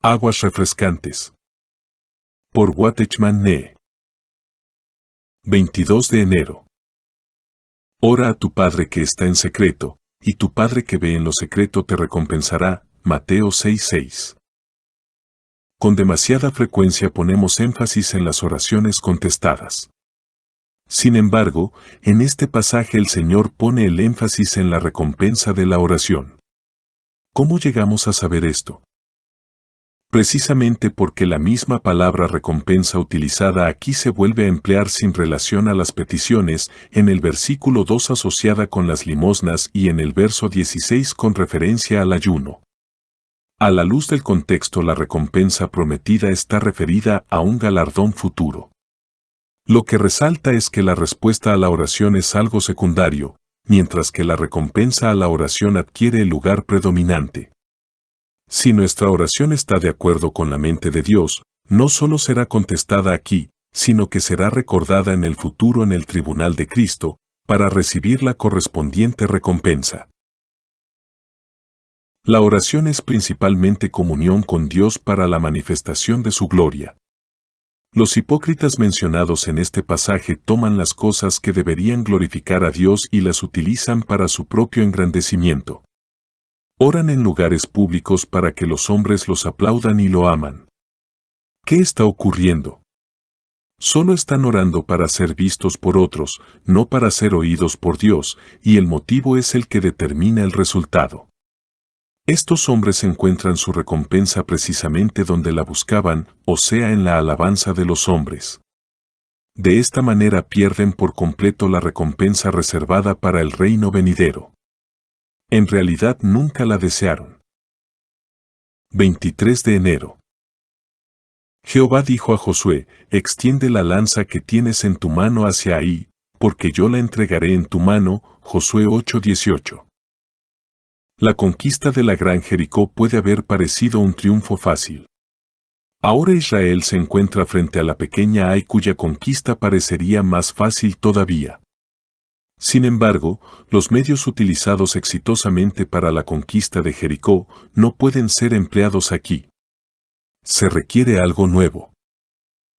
Aguas refrescantes. Por Watchman Nee. 22 de enero. Ora a tu Padre que está en secreto, y tu Padre que ve en lo secreto te recompensará. Mateo 6:6. Con demasiada frecuencia ponemos énfasis en las oraciones contestadas. Sin embargo, en este pasaje el Señor pone el énfasis en la recompensa de la oración. ¿Cómo llegamos a saber esto? Precisamente porque la misma palabra recompensa utilizada aquí se vuelve a emplear sin relación a las peticiones, en el versículo 2 asociada con las limosnas y en el verso 16 con referencia al ayuno. A la luz del contexto, la recompensa prometida está referida a un galardón futuro. Lo que resalta es que la respuesta a la oración es algo secundario, mientras que la recompensa a la oración adquiere el lugar predominante. Si nuestra oración está de acuerdo con la mente de Dios, no solo será contestada aquí, sino que será recordada en el futuro en el tribunal de Cristo, para recibir la correspondiente recompensa. La oración es principalmente comunión con Dios para la manifestación de su gloria. Los hipócritas mencionados en este pasaje toman las cosas que deberían glorificar a Dios y las utilizan para su propio engrandecimiento. Oran en lugares públicos para que los hombres los aplaudan y lo aman. ¿Qué está ocurriendo? Solo están orando para ser vistos por otros, no para ser oídos por Dios, y el motivo es el que determina el resultado. Estos hombres encuentran su recompensa precisamente donde la buscaban, o sea, en la alabanza de los hombres. De esta manera pierden por completo la recompensa reservada para el reino venidero. En realidad nunca la desearon. 23 de enero. Jehová dijo a Josué: extiende la lanza que tienes en tu mano hacia ahí, porque yo la entregaré en tu mano. Josué 8:18. La conquista de la gran Jericó puede haber parecido un triunfo fácil. Ahora Israel se encuentra frente a la pequeña Ai, cuya conquista parecería más fácil todavía. Sin embargo, los medios utilizados exitosamente para la conquista de Jericó no pueden ser empleados aquí. Se requiere algo nuevo.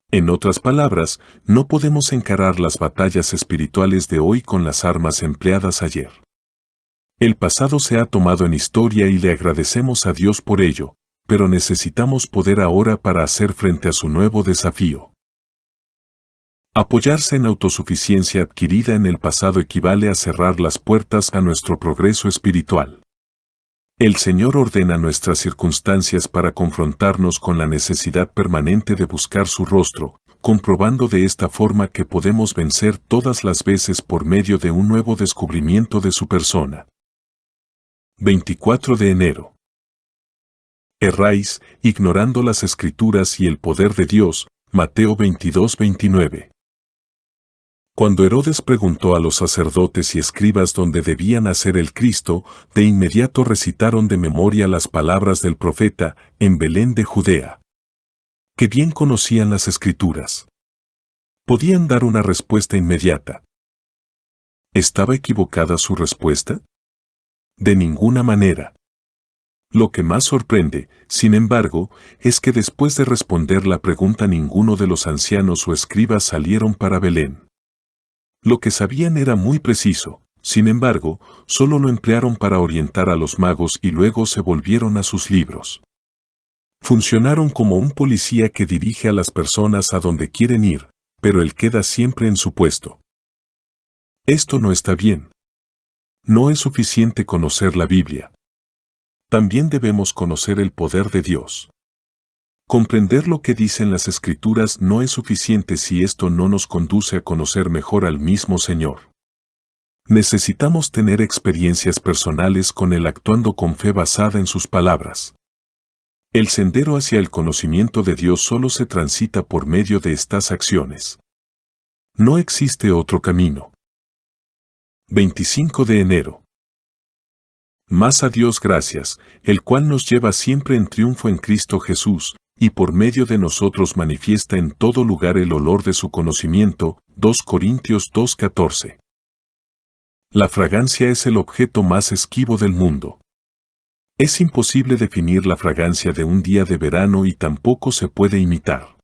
En otras palabras, no podemos encarar las batallas espirituales de hoy con las armas empleadas ayer. El pasado se ha tomado en historia y le agradecemos a Dios por ello, pero necesitamos poder ahora para hacer frente a su nuevo desafío. Apoyarse en autosuficiencia adquirida en el pasado equivale a cerrar las puertas a nuestro progreso espiritual. El Señor ordena nuestras circunstancias para confrontarnos con la necesidad permanente de buscar su rostro, comprobando de esta forma que podemos vencer todas las veces por medio de un nuevo descubrimiento de su persona. 24 de enero. Erráis, ignorando las Escrituras y el poder de Dios. Mateo 22:29. Cuando Herodes preguntó a los sacerdotes y escribas dónde debía nacer el Cristo, de inmediato recitaron de memoria las palabras del profeta: en Belén de Judea. Que bien conocían las Escrituras. Podían dar una respuesta inmediata. ¿Estaba equivocada su respuesta? De ninguna manera. Lo que más sorprende, sin embargo, es que después de responder la pregunta ninguno de los ancianos o escribas salieron para Belén. Lo que sabían era muy preciso, sin embargo, solo lo emplearon para orientar a los magos y luego se volvieron a sus libros. Funcionaron como un policía que dirige a las personas a donde quieren ir, pero él queda siempre en su puesto. Esto no está bien. No es suficiente conocer la Biblia. También debemos conocer el poder de Dios. Comprender lo que dicen las Escrituras no es suficiente si esto no nos conduce a conocer mejor al mismo Señor. Necesitamos tener experiencias personales con Él actuando con fe basada en sus palabras. El sendero hacia el conocimiento de Dios solo se transita por medio de estas acciones. No existe otro camino. 25 de enero. Más a Dios gracias, el cual nos lleva siempre en triunfo en Cristo Jesús, y por medio de nosotros manifiesta en todo lugar el olor de su conocimiento. 2 Corintios 2:14. La fragancia es el objeto más esquivo del mundo. Es imposible definir la fragancia de un día de verano y tampoco se puede imitar.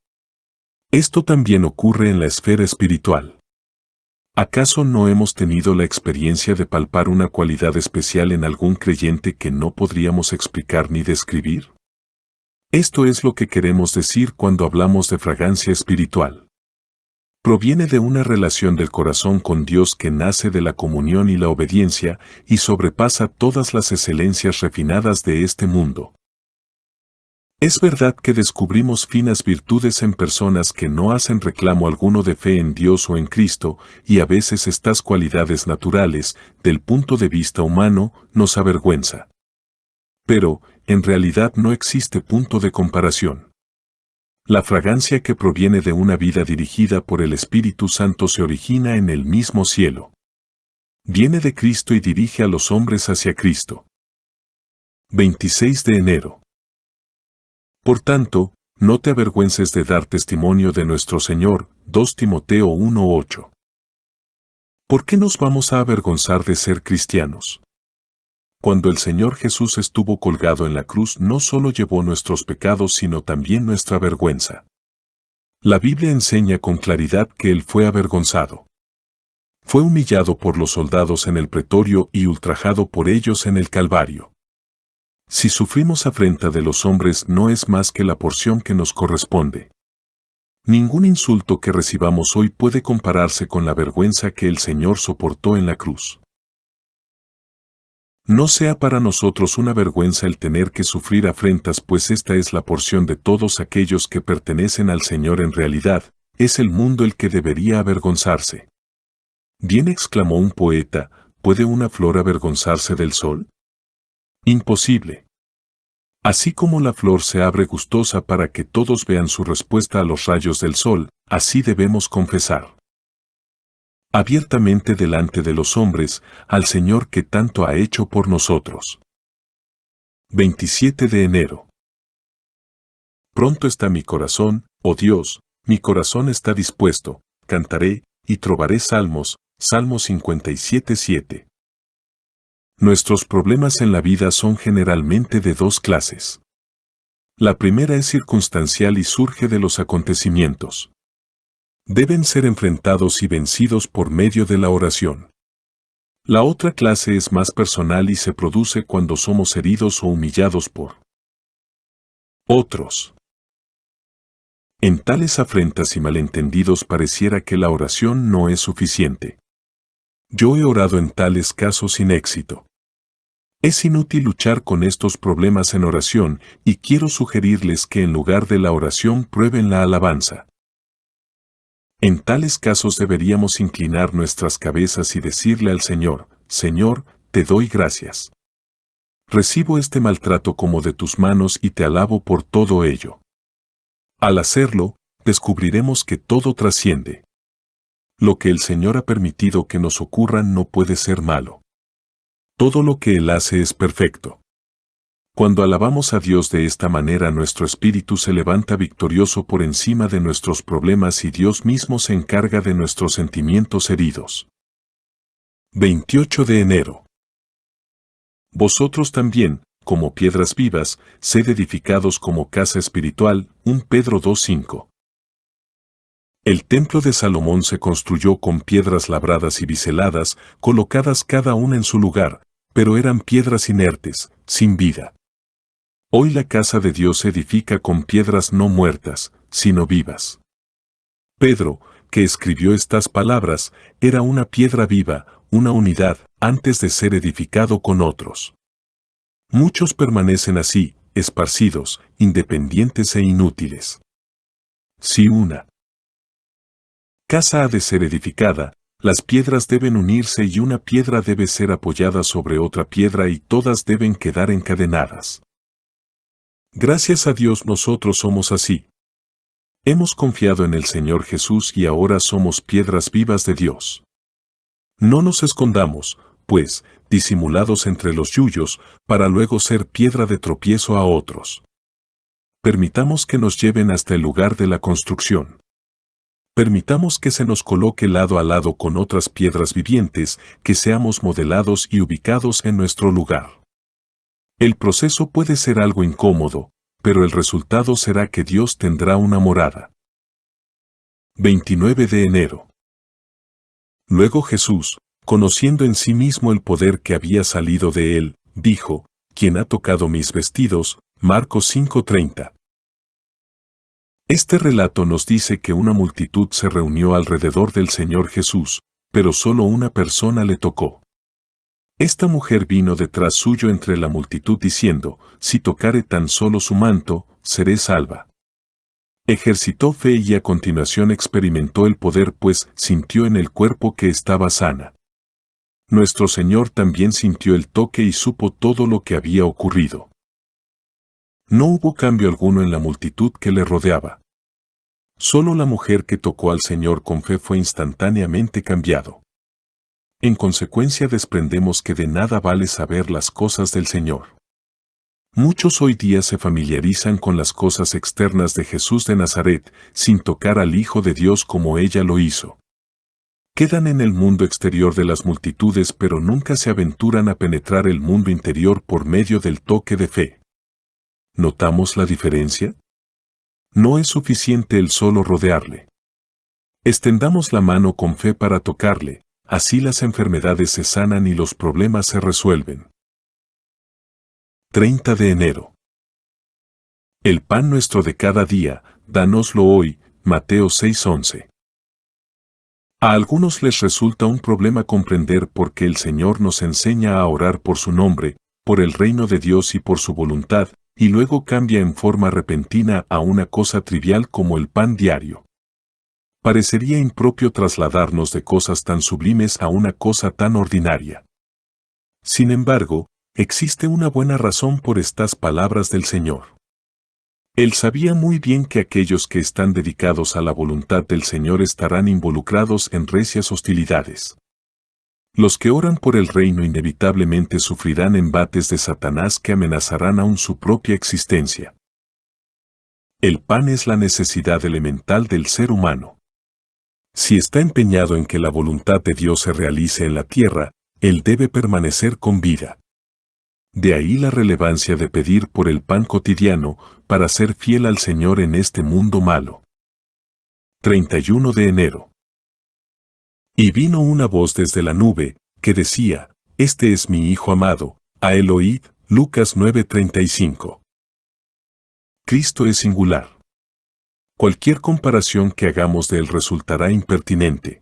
Esto también ocurre en la esfera espiritual. ¿Acaso no hemos tenido la experiencia de palpar una cualidad especial en algún creyente que no podríamos explicar ni describir? Esto es lo que queremos decir cuando hablamos de fragancia espiritual. Proviene de una relación del corazón con Dios que nace de la comunión y la obediencia y sobrepasa todas las excelencias refinadas de este mundo. Es verdad que descubrimos finas virtudes en personas que no hacen reclamo alguno de fe en Dios o en Cristo, y a veces estas cualidades naturales, del punto de vista humano, nos avergüenza. Pero, en realidad no existe punto de comparación. La fragancia que proviene de una vida dirigida por el Espíritu Santo se origina en el mismo cielo. Viene de Cristo y dirige a los hombres hacia Cristo. 26 de enero. Por tanto, no te avergüences de dar testimonio de nuestro Señor, 2 Timoteo 1:8. ¿Por qué nos vamos a avergonzar de ser cristianos? Cuando el Señor Jesús estuvo colgado en la cruz no solo llevó nuestros pecados sino también nuestra vergüenza. La Biblia enseña con claridad que Él fue avergonzado. Fue humillado por los soldados en el pretorio y ultrajado por ellos en el Calvario. Si sufrimos afrenta de los hombres no es más que la porción que nos corresponde. Ningún insulto que recibamos hoy puede compararse con la vergüenza que el Señor soportó en la cruz. No sea para nosotros una vergüenza el tener que sufrir afrentas, pues esta es la porción de todos aquellos que pertenecen al Señor. En realidad, es el mundo el que debería avergonzarse. Bien exclamó un poeta, ¿puede una flor avergonzarse del sol? Imposible. Así como la flor se abre gustosa para que todos vean su respuesta a los rayos del sol, así debemos confesar abiertamente delante de los hombres al Señor que tanto ha hecho por nosotros. 27 de enero. Pronto está mi corazón, oh Dios, mi corazón está dispuesto, cantaré y trovaré salmos, Salmo 57:7. Nuestros problemas en la vida son generalmente de dos clases. La primera es circunstancial y surge de los acontecimientos. Deben ser enfrentados y vencidos por medio de la oración. La otra clase es más personal y se produce cuando somos heridos o humillados por otros. En tales afrentas y malentendidos pareciera que la oración no es suficiente. Yo he orado en tales casos sin éxito. Es inútil luchar con estos problemas en oración y quiero sugerirles que en lugar de la oración prueben la alabanza. En tales casos deberíamos inclinar nuestras cabezas y decirle al Señor, Señor, te doy gracias. Recibo este maltrato como de tus manos y te alabo por todo ello. Al hacerlo, descubriremos que todo trasciende. Lo que el Señor ha permitido que nos ocurra no puede ser malo. Todo lo que Él hace es perfecto. Cuando alabamos a Dios de esta manera, nuestro espíritu se levanta victorioso por encima de nuestros problemas y Dios mismo se encarga de nuestros sentimientos heridos. 28 de enero. Vosotros también, como piedras vivas, sed edificados como casa espiritual, 1 Pedro 2:5. El templo de Salomón se construyó con piedras labradas y biseladas, colocadas cada una en su lugar, pero eran piedras inertes, sin vida. Hoy la casa de Dios se edifica con piedras no muertas, sino vivas. Pedro, que escribió estas palabras, era una piedra viva, una unidad, antes de ser edificado con otros. Muchos permanecen así, esparcidos, independientes e inútiles. Si una casa ha de ser edificada, las piedras deben unirse y una piedra debe ser apoyada sobre otra piedra y todas deben quedar encadenadas. Gracias a Dios nosotros somos así. Hemos confiado en el Señor Jesús y ahora somos piedras vivas de Dios. No nos escondamos, pues, disimulados entre los yuyos, para luego ser piedra de tropiezo a otros. Permitamos que nos lleven hasta el lugar de la construcción. Permitamos que se nos coloque lado a lado con otras piedras vivientes, que seamos modelados y ubicados en nuestro lugar. El proceso puede ser algo incómodo, pero el resultado será que Dios tendrá una morada. 29 de enero. Luego Jesús, conociendo en sí mismo el poder que había salido de él, dijo, ¿quién ha tocado mis vestidos? Marcos 5:30. Este relato nos dice que una multitud se reunió alrededor del Señor Jesús, pero solo una persona le tocó. Esta mujer vino detrás suyo entre la multitud diciendo, si tocare tan solo su manto, seré salva. Ejercitó fe y a continuación experimentó el poder pues sintió en el cuerpo que estaba sana. Nuestro Señor también sintió el toque y supo todo lo que había ocurrido. No hubo cambio alguno en la multitud que le rodeaba. Solo la mujer que tocó al Señor con fe fue instantáneamente cambiado. En consecuencia desprendemos que de nada vale saber las cosas del Señor. Muchos hoy día se familiarizan con las cosas externas de Jesús de Nazaret, sin tocar al Hijo de Dios como ella lo hizo. Quedan en el mundo exterior de las multitudes pero nunca se aventuran a penetrar el mundo interior por medio del toque de fe. ¿Notamos la diferencia? No es suficiente el solo rodearle. Extendamos la mano con fe para tocarle, así las enfermedades se sanan y los problemas se resuelven. 30 de enero. El pan nuestro de cada día, dánoslo hoy, Mateo 6:11. A algunos les resulta un problema comprender por qué el Señor nos enseña a orar por su nombre, por el reino de Dios y por su voluntad, y luego cambia en forma repentina a una cosa trivial como el pan diario. Parecería impropio trasladarnos de cosas tan sublimes a una cosa tan ordinaria. Sin embargo, existe una buena razón por estas palabras del Señor. Él sabía muy bien que aquellos que están dedicados a la voluntad del Señor estarán involucrados en recias hostilidades. Los que oran por el reino inevitablemente sufrirán embates de Satanás que amenazarán aún su propia existencia. El pan es la necesidad elemental del ser humano. Si está empeñado en que la voluntad de Dios se realice en la tierra, él debe permanecer con vida. De ahí la relevancia de pedir por el pan cotidiano, para ser fiel al Señor en este mundo malo. 31 de enero. Y vino una voz desde la nube, que decía, Este es mi Hijo amado, a él oíd, Lucas 9:35. Cristo es singular. Cualquier comparación que hagamos de él resultará impertinente.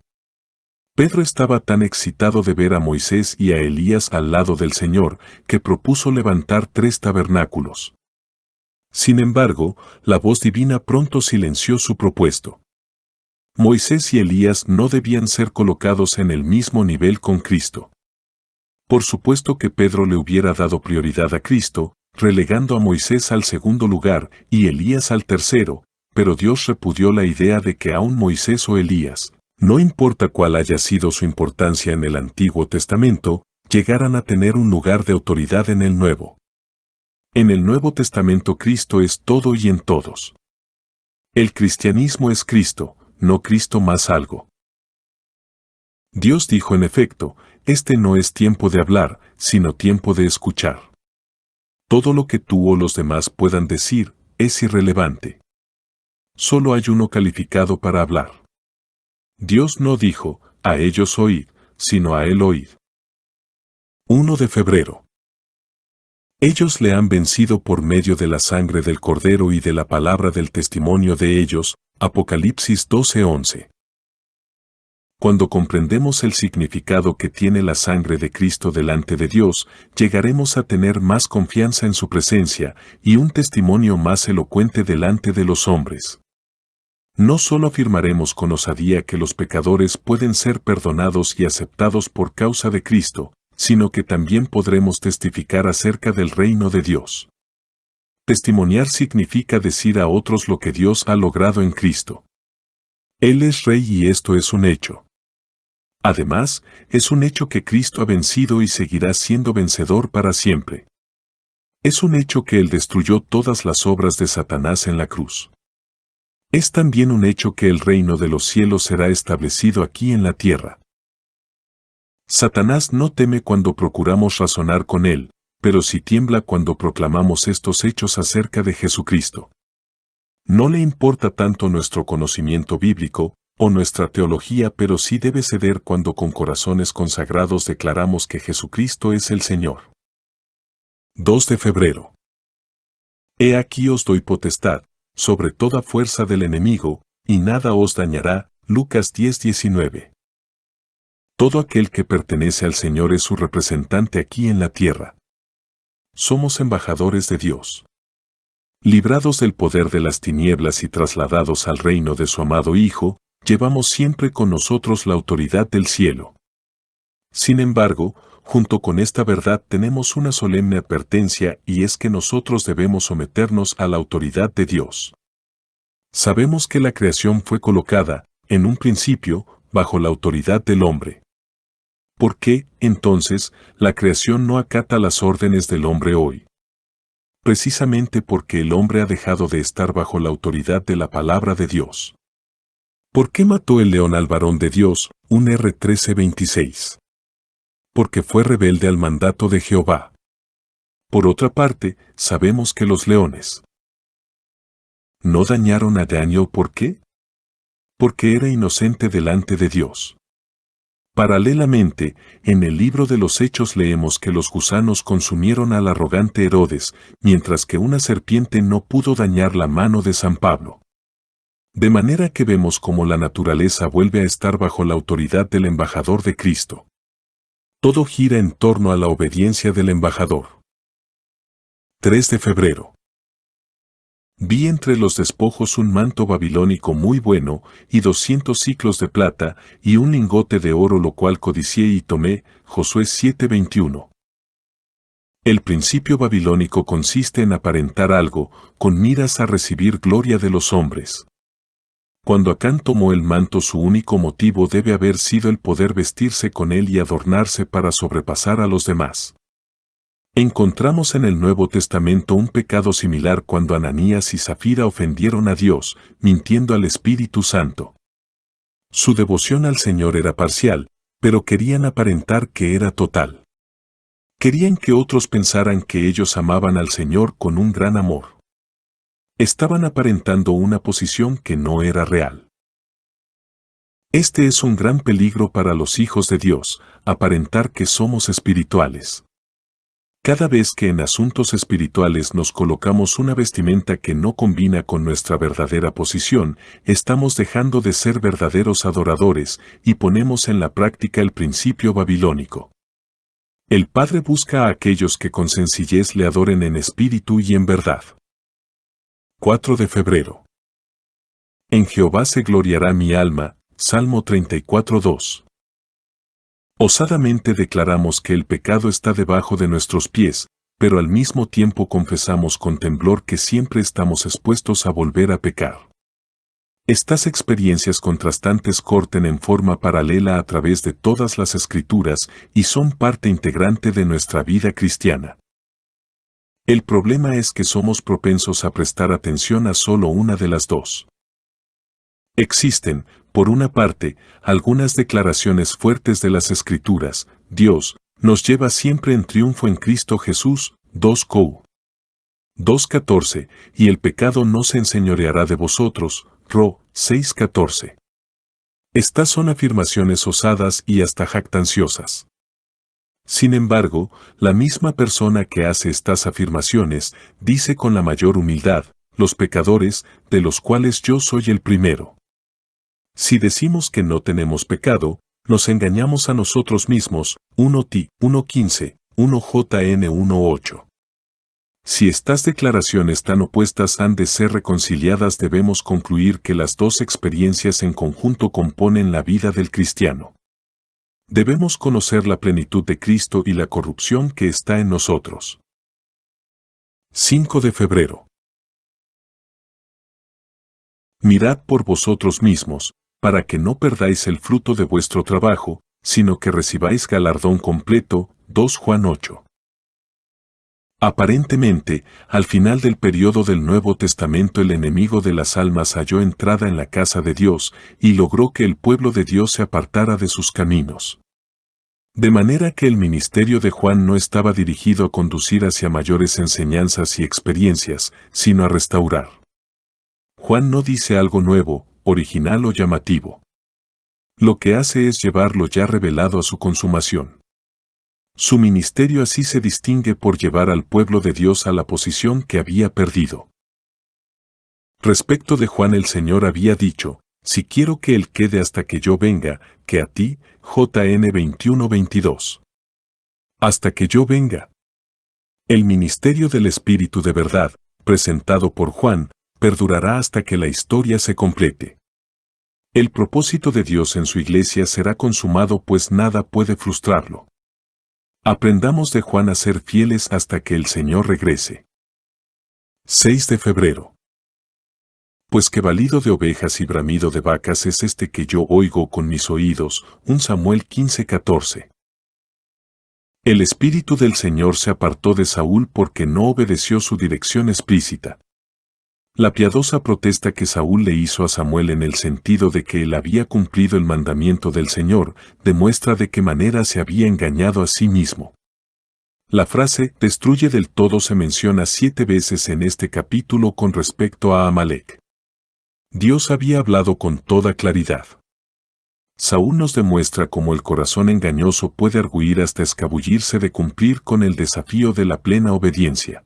Pedro estaba tan excitado de ver a Moisés y a Elías al lado del Señor, que propuso levantar 3 tabernáculos. Sin embargo, la voz divina pronto silenció su propuesto. Moisés y Elías no debían ser colocados en el mismo nivel con Cristo. Por supuesto que Pedro le hubiera dado prioridad a Cristo, relegando a Moisés al segundo lugar y Elías al tercero, pero Dios repudió la idea de que aún Moisés o Elías, no importa cuál haya sido su importancia en el Antiguo Testamento, llegaran a tener un lugar de autoridad en el Nuevo. En el Nuevo Testamento Cristo es todo y en todos. El cristianismo es Cristo, no Cristo más algo. Dios dijo en efecto, este no es tiempo de hablar, sino tiempo de escuchar. Todo lo que tú o los demás puedan decir, es irrelevante. Solo hay uno calificado para hablar. Dios no dijo, a ellos oíd, sino a él oíd. 1 de febrero. Ellos le han vencido por medio de la sangre del Cordero y de la palabra del testimonio de ellos, Apocalipsis 12:11. Cuando comprendemos el significado que tiene la sangre de Cristo delante de Dios, llegaremos a tener más confianza en su presencia y un testimonio más elocuente delante de los hombres. No solo afirmaremos con osadía que los pecadores pueden ser perdonados y aceptados por causa de Cristo, sino que también podremos testificar acerca del reino de Dios. Testimoniar significa decir a otros lo que Dios ha logrado en Cristo. Él es Rey y esto es un hecho. Además, es un hecho que Cristo ha vencido y seguirá siendo vencedor para siempre. Es un hecho que Él destruyó todas las obras de Satanás en la cruz. Es también un hecho que el reino de los cielos será establecido aquí en la tierra. Satanás no teme cuando procuramos razonar con él, pero sí tiembla cuando proclamamos estos hechos acerca de Jesucristo. No le importa tanto nuestro conocimiento bíblico o nuestra teología, pero sí debe ceder cuando con corazones consagrados declaramos que Jesucristo es el Señor. 2 de febrero. He aquí os doy potestad sobre toda fuerza del enemigo, y nada os dañará. Lucas 10:19. Todo aquel que pertenece al Señor es su representante aquí en la tierra. Somos embajadores de Dios. Librados del poder de las tinieblas y trasladados al reino de su amado Hijo, llevamos siempre con nosotros la autoridad del cielo. Sin embargo, junto con esta verdad tenemos una solemne advertencia, y es que nosotros debemos someternos a la autoridad de Dios. Sabemos que la creación fue colocada, en un principio, bajo la autoridad del hombre. ¿Por qué, entonces, la creación no acata las órdenes del hombre hoy? Precisamente porque el hombre ha dejado de estar bajo la autoridad de la palabra de Dios. ¿Por qué mató el león al varón de Dios? 1 R 13:26. Porque fue rebelde al mandato de Jehová. Por otra parte, sabemos que los leones no dañaron a Daniel. ¿Por qué? Porque era inocente delante de Dios. Paralelamente, en el libro de los Hechos leemos que los gusanos consumieron al arrogante Herodes, mientras que una serpiente no pudo dañar la mano de San Pablo. De manera que vemos cómo la naturaleza vuelve a estar bajo la autoridad del embajador de Cristo. Todo gira en torno a la obediencia del embajador. 3 de febrero. Vi entre los despojos un manto babilónico muy bueno, y 200 siclos de plata, y un lingote de oro, lo cual codicié y tomé. Josué 7:21. El principio babilónico consiste en aparentar algo, con miras a recibir gloria de los hombres. Cuando Acán tomó el manto, su único motivo debe haber sido el poder vestirse con él y adornarse para sobrepasar a los demás. Encontramos en el Nuevo Testamento un pecado similar cuando Ananías y Zafira ofendieron a Dios, mintiendo al Espíritu Santo. Su devoción al Señor era parcial, pero querían aparentar que era total. Querían que otros pensaran que ellos amaban al Señor con un gran amor. Estaban aparentando una posición que no era real. Este es un gran peligro para los hijos de Dios, aparentar que somos espirituales. Cada vez que en asuntos espirituales nos colocamos una vestimenta que no combina con nuestra verdadera posición, estamos dejando de ser verdaderos adoradores y ponemos en la práctica el principio babilónico. El Padre busca a aquellos que con sencillez le adoren en espíritu y en verdad. 4 de febrero. En Jehová se gloriará mi alma. Salmo 34:2. Osadamente declaramos que el pecado está debajo de nuestros pies, pero al mismo tiempo confesamos con temblor que siempre estamos expuestos a volver a pecar. Estas experiencias contrastantes corten en forma paralela a través de todas las Escrituras y son parte integrante de nuestra vida cristiana. El problema es que somos propensos a prestar atención a solo una de las dos. Existen, por una parte, algunas declaraciones fuertes de las Escrituras. Dios nos lleva siempre en triunfo en Cristo Jesús. 2 Cor. 2:14, y el pecado no se enseñoreará de vosotros. Ro. 6:14. Estas son afirmaciones osadas y hasta jactanciosas. Sin embargo, la misma persona que hace estas afirmaciones dice con la mayor humildad: los pecadores, de los cuales yo soy el primero. Si decimos que no tenemos pecado, nos engañamos a nosotros mismos. 1 Ti 1:15, 1 Jn 1:8. Si estas declaraciones tan opuestas han de ser reconciliadas, debemos concluir que las dos experiencias en conjunto componen la vida del cristiano. Debemos conocer la plenitud de Cristo y la corrupción que está en nosotros. 5 de febrero. Mirad por vosotros mismos, para que no perdáis el fruto de vuestro trabajo, sino que recibáis galardón completo. 2 Juan 8. Aparentemente, al final del periodo del Nuevo Testamento, el enemigo de las almas halló entrada en la casa de Dios y logró que el pueblo de Dios se apartara de sus caminos. De manera que el ministerio de Juan no estaba dirigido a conducir hacia mayores enseñanzas y experiencias, sino a restaurar. Juan no dice algo nuevo, original o llamativo. Lo que hace es llevar lo ya revelado a su consumación. Su ministerio así se distingue por llevar al pueblo de Dios a la posición que había perdido. Respecto de Juan, el Señor había dicho: si quiero que él quede hasta que yo venga, que a ti, JN 21:22. Hasta que yo venga. El ministerio del Espíritu de verdad, presentado por Juan, perdurará hasta que la historia se complete. El propósito de Dios en su iglesia será consumado, pues nada puede frustrarlo. Aprendamos de Juan a ser fieles hasta que el Señor regrese. 6 de febrero. Pues qué balido de ovejas y bramido de vacas es este que yo oigo con mis oídos. 1 Samuel 15:14. El Espíritu del Señor se apartó de Saúl porque no obedeció su dirección explícita. La piadosa protesta que Saúl le hizo a Samuel en el sentido de que él había cumplido el mandamiento del Señor, demuestra de qué manera se había engañado a sí mismo. La frase «destruye del todo» se menciona 7 veces en este capítulo con respecto a Amalek. Dios había hablado con toda claridad. Saúl nos demuestra cómo el corazón engañoso puede arguir hasta escabullirse de cumplir con el desafío de la plena obediencia.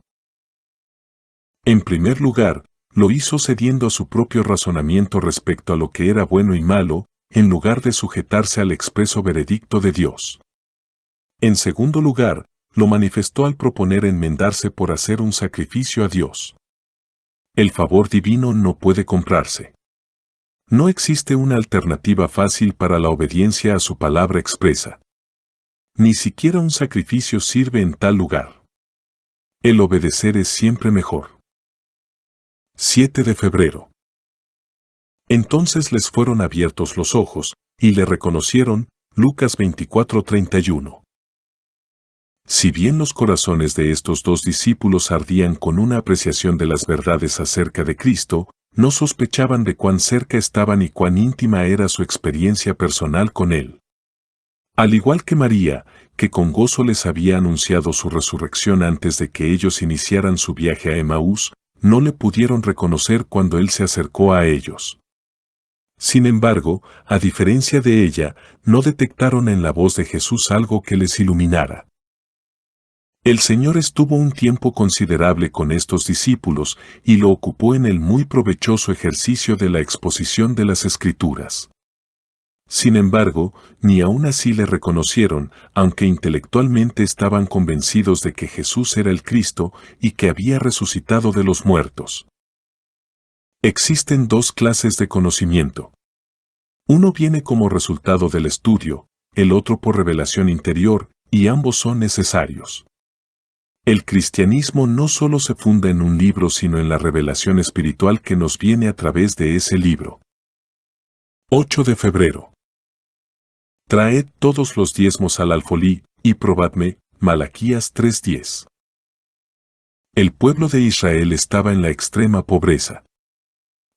En primer lugar, lo hizo cediendo a su propio razonamiento respecto a lo que era bueno y malo, en lugar de sujetarse al expreso veredicto de Dios. En segundo lugar, lo manifestó al proponer enmendarse por hacer un sacrificio a Dios. El favor divino no puede comprarse. No existe una alternativa fácil para la obediencia a su palabra expresa. Ni siquiera un sacrificio sirve en tal lugar. El obedecer es siempre mejor. 7 de febrero. Entonces les fueron abiertos los ojos, y le reconocieron. Lucas 24:31. Si bien los corazones de estos dos discípulos ardían con una apreciación de las verdades acerca de Cristo, no sospechaban de cuán cerca estaban y cuán íntima era su experiencia personal con Él. Al igual que María, que con gozo les había anunciado su resurrección antes de que ellos iniciaran su viaje a Emaús, no le pudieron reconocer cuando Él se acercó a ellos. Sin embargo, a diferencia de ella, no detectaron en la voz de Jesús algo que les iluminara. El Señor estuvo un tiempo considerable con estos discípulos y lo ocupó en el muy provechoso ejercicio de la exposición de las Escrituras. Sin embargo, ni aún así le reconocieron, aunque intelectualmente estaban convencidos de que Jesús era el Cristo y que había resucitado de los muertos. Existen dos clases de conocimiento. Uno viene como resultado del estudio, el otro por revelación interior, y ambos son necesarios. El cristianismo no solo se funda en un libro, sino en la revelación espiritual que nos viene a través de ese libro. 8 de febrero. Traed todos los diezmos al alfolí, y probadme. Malaquías 3:10. El pueblo de Israel estaba en la extrema pobreza.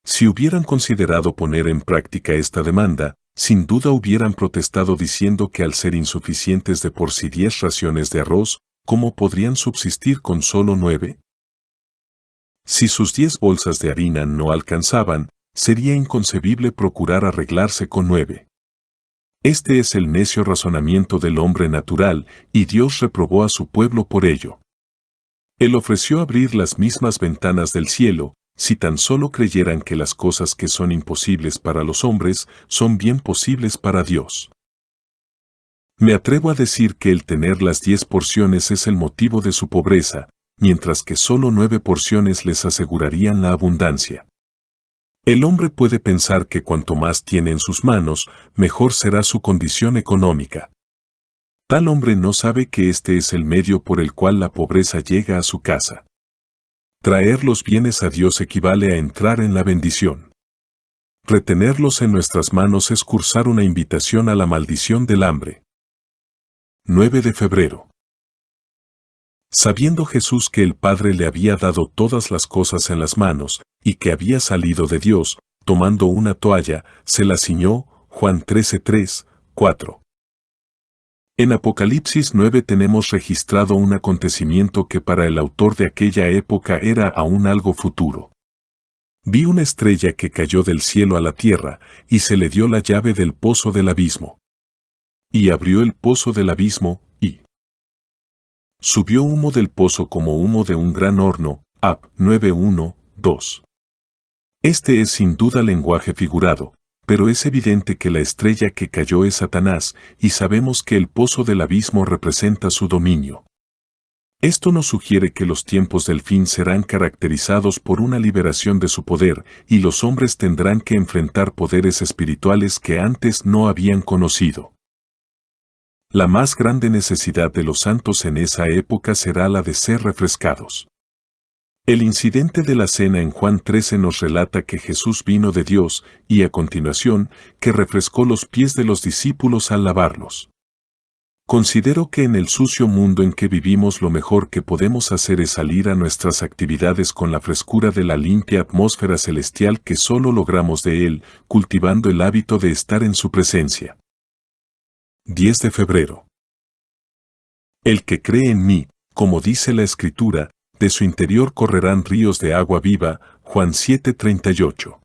Si hubieran considerado poner en práctica esta demanda, sin duda hubieran protestado diciendo que al ser insuficientes de por sí 10 raciones de arroz, ¿cómo podrían subsistir con solo 9? Si sus 10 bolsas de harina no alcanzaban, sería inconcebible procurar arreglarse con 9. Este es el necio razonamiento del hombre natural, y Dios reprobó a su pueblo por ello. Él ofreció abrir las mismas ventanas del cielo, si tan solo creyeran que las cosas que son imposibles para los hombres, son bien posibles para Dios. Me atrevo a decir que el tener las 10 porciones es el motivo de su pobreza, mientras que solo 9 porciones les asegurarían la abundancia. El hombre puede pensar que cuanto más tiene en sus manos, mejor será su condición económica. Tal hombre no sabe que este es el medio por el cual la pobreza llega a su casa. Traer los bienes a Dios equivale a entrar en la bendición. Retenerlos en nuestras manos es cursar una invitación a la maldición del hambre. 9 de febrero. Sabiendo Jesús que el Padre le había dado todas las cosas en las manos, y que había salido de Dios, tomando una toalla, se la ciñó. Juan 13:3, 4. En Apocalipsis 9 tenemos registrado un acontecimiento que para el autor de aquella época era aún algo futuro. Vi una estrella que cayó del cielo a la tierra, y se le dio la llave del pozo del abismo. Y abrió el pozo del abismo, y subió humo del pozo como humo de un gran horno. Ap. 9:1-2. Este es sin duda lenguaje figurado, pero es evidente que la estrella que cayó es Satanás, y sabemos que el pozo del abismo representa su dominio. Esto nos sugiere que los tiempos del fin serán caracterizados por una liberación de su poder, y los hombres tendrán que enfrentar poderes espirituales que antes no habían conocido. La más grande necesidad de los santos en esa época será la de ser refrescados. El incidente de la cena en Juan 13 nos relata que Jesús vino de Dios, y a continuación, que refrescó los pies de los discípulos al lavarlos. Considero que en el sucio mundo en que vivimos lo mejor que podemos hacer es salir a nuestras actividades con la frescura de la limpia atmósfera celestial que solo logramos de Él, cultivando el hábito de estar en su presencia. 10 de febrero. El que cree en mí, como dice la Escritura, de su interior correrán ríos de agua viva. Juan 7:38.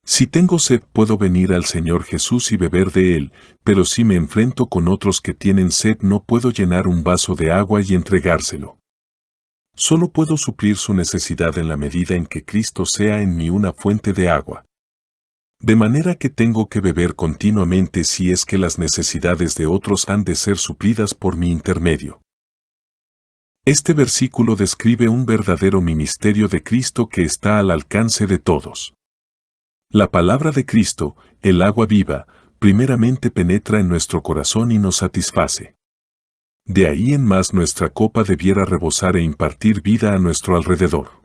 Si tengo sed puedo venir al Señor Jesús y beber de Él, pero si me enfrento con otros que tienen sed no puedo llenar un vaso de agua y entregárselo. Solo puedo suplir su necesidad en la medida en que Cristo sea en mí una fuente de agua. De manera que tengo que beber continuamente si es que las necesidades de otros han de ser suplidas por mi intermedio. Este versículo describe un verdadero ministerio de Cristo que está al alcance de todos. La palabra de Cristo, el agua viva, primeramente penetra en nuestro corazón y nos satisface. De ahí en más nuestra copa debiera rebosar e impartir vida a nuestro alrededor.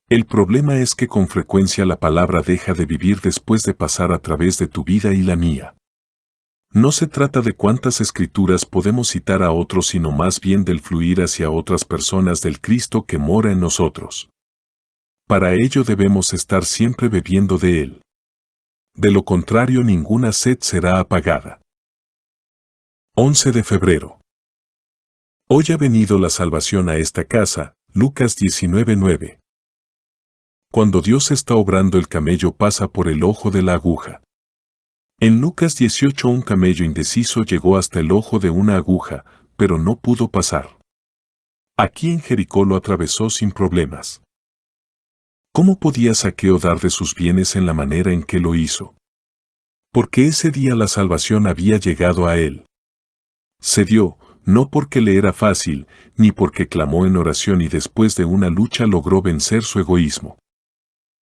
El problema es que con frecuencia la palabra deja de vivir después de pasar a través de tu vida y la mía. No se trata de cuántas escrituras podemos citar a otros, sino más bien del fluir hacia otras personas del Cristo que mora en nosotros. Para ello debemos estar siempre bebiendo de Él. De lo contrario ninguna sed será apagada. 11 de febrero. Hoy ha venido la salvación a esta casa. Lucas 19:9. Cuando Dios está obrando el camello pasa por el ojo de la aguja. En Lucas 18 un camello indeciso llegó hasta el ojo de una aguja, pero no pudo pasar. Aquí en Jericó lo atravesó sin problemas. ¿Cómo podía Zaqueo dar de sus bienes en la manera en que lo hizo? Porque ese día la salvación había llegado a él. Se dio, no porque le era fácil, ni porque clamó en oración y después de una lucha logró vencer su egoísmo.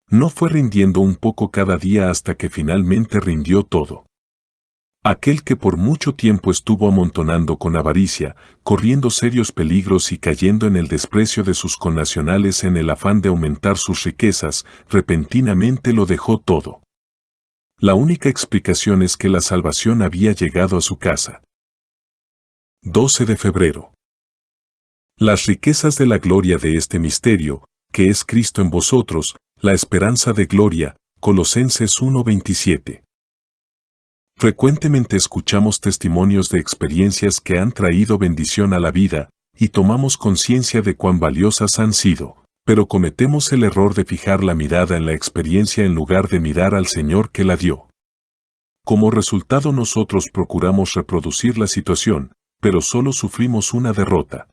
No fue rindiendo un poco cada día hasta que finalmente rindió todo. Aquel que por mucho tiempo estuvo amontonando con avaricia, corriendo serios peligros y cayendo en el desprecio de sus connacionales en el afán de aumentar sus riquezas, repentinamente lo dejó todo. La única explicación es que la salvación había llegado a su casa. 12 de febrero. Las riquezas de la gloria de este misterio, que es Cristo en vosotros, la esperanza de gloria. Colosenses 1:27. Frecuentemente escuchamos testimonios de experiencias que han traído bendición a la vida, y tomamos conciencia de cuán valiosas han sido, pero cometemos el error de fijar la mirada en la experiencia en lugar de mirar al Señor que la dio. Como resultado nosotros procuramos reproducir la situación, pero solo sufrimos una derrota.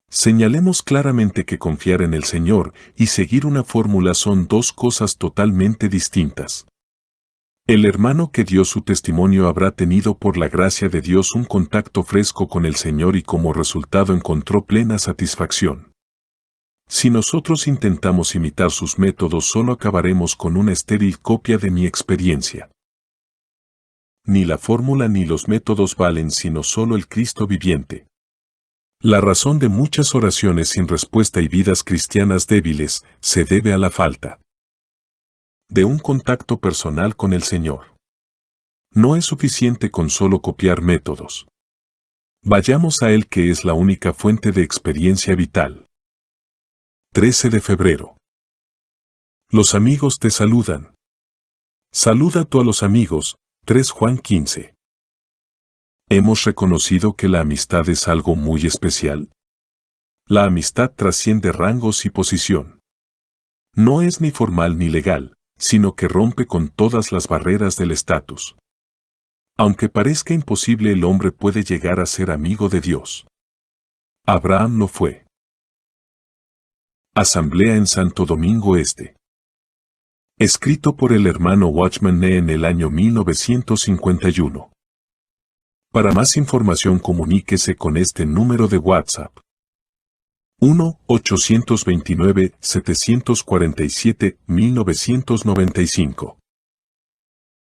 Señalemos claramente que confiar en el Señor y seguir una fórmula son dos cosas totalmente distintas. El hermano que dio su testimonio habrá tenido por la gracia de Dios un contacto fresco con el Señor y como resultado encontró plena satisfacción. Si nosotros intentamos imitar sus métodos solo acabaremos con una estéril copia de mi experiencia. Ni la fórmula ni los métodos valen sino solo el Cristo viviente. La razón de muchas oraciones sin respuesta y vidas cristianas débiles se debe a la falta de un contacto personal con el Señor. No es suficiente con solo copiar métodos. Vayamos a Él que es la única fuente de experiencia vital. 13 de febrero. Los amigos te saludan. Saluda tú a los amigos. 3 Juan 15. Hemos reconocido que la amistad es algo muy especial. La amistad trasciende rangos y posición. No es ni formal ni legal, sino que rompe con todas las barreras del estatus. Aunque parezca imposible, el hombre puede llegar a ser amigo de Dios. Abraham lo fue. Asamblea en Santo Domingo Este. Escrito por el hermano Watchman Nee en el año 1951. Para más información comuníquese con este número de WhatsApp. 1-829-747-1995.